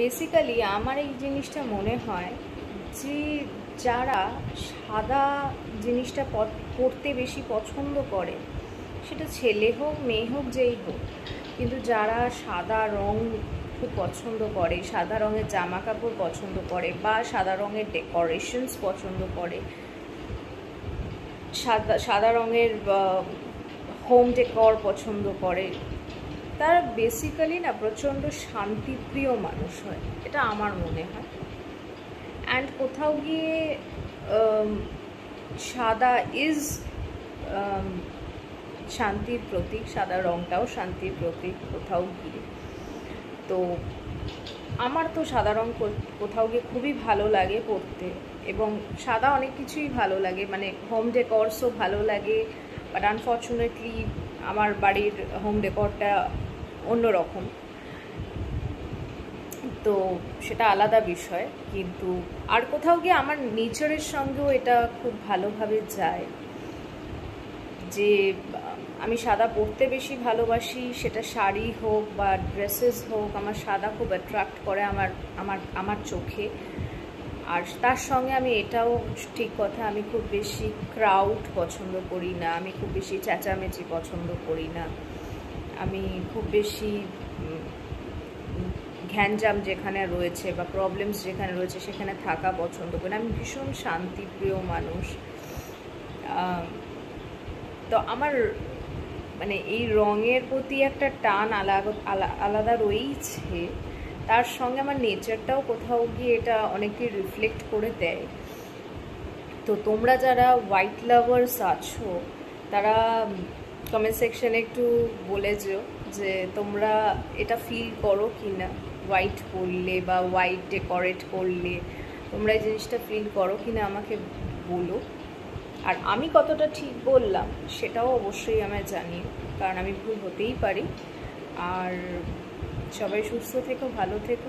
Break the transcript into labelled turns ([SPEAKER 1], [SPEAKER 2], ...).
[SPEAKER 1] Basically আমার এই জিনিসটা মনে হয় যে যারা সাদা জিনিসটা পরতে বেশি পছন্দ করে, সেটা ছেলে হোক মেয়ে হোক যেই হোক, কিন্তু যারা সাদা রং খুব পছন্দ করে, সাদা রঙের জামা কাপড় পছন্দ করে বা সাদা রঙের ডেকোরেশনস পছন্দ করে, সাদা রঙের হোম ডেকর পছন্দ করে, তারা বেসিক্যালি না প্রচণ্ড শান্তিপ্রিয় মানুষ হয়, এটা আমার মনে হয়। অ্যান্ড কোথাও গিয়ে সাদা ইজ শান্তির প্রতীক, সাদা রঙটাও শান্তির প্রতীক কোথাও গিয়ে। তো আমার তো সাদা রঙ কোথাও গিয়ে খুবই ভালো লাগে পরতে, এবং সাদা অনেক কিছুই ভালো লাগে, মানে হোম ডেকরসও ভালো লাগে, বাট আনফর্চুনেটলি আমার বাড়ির হোম ডেকরটা অন্যরকম, তো সেটা আলাদা বিষয়। কিন্তু আর কোথাও গিয়ে আমার নেচারের সঙ্গেও এটা খুব ভালোভাবে যায় যে আমি সাদা পরতে বেশি ভালোবাসি, সেটা শাড়ি হোক বা ড্রেসেস হোক, আমার সাদা খুব অ্যাট্রাক্ট করে আমার চোখে। আর তার সঙ্গে আমি এটাও ঠিক কথা, আমি খুব বেশি ক্রাউড পছন্দ করি না, আমি খুব বেশি চেঁচামেচি পছন্দ করি না, আমি খুব বেশি ঘ্যানজাম যেখানে রয়েছে বা প্রবলেমস যেখানে রয়েছে সেখানে থাকা পছন্দ করি না। আমি ভীষণ শান্তিপ্রিয় মানুষ। তো আমার মানে এই রঙের প্রতি একটা টান আলাদা রয়েছে, তার সঙ্গে আমার নেচারটাও কোথাও গিয়ে এটা অনেকই রিফ্লেক্ট করে দেয়। তো তোমরা যারা হোয়াইট লাভার্স আছো, তারা কমেন্ট সেকশনে একটু বলে যেও যে তোমরা এটা ফিল করো কি না, হোয়াইট পরলে বা হোয়াইট ডেকোরেট করলে তোমরা এই জিনিসটা ফিল করো কি না আমাকে বলো। আর আমি কতটা ঠিক বললাম সেটাও অবশ্যই আমায় জানিও, কারণ আমি ভুল হতেই পারি। আর সবাই সুস্থ থেকো, ভালো থেকো।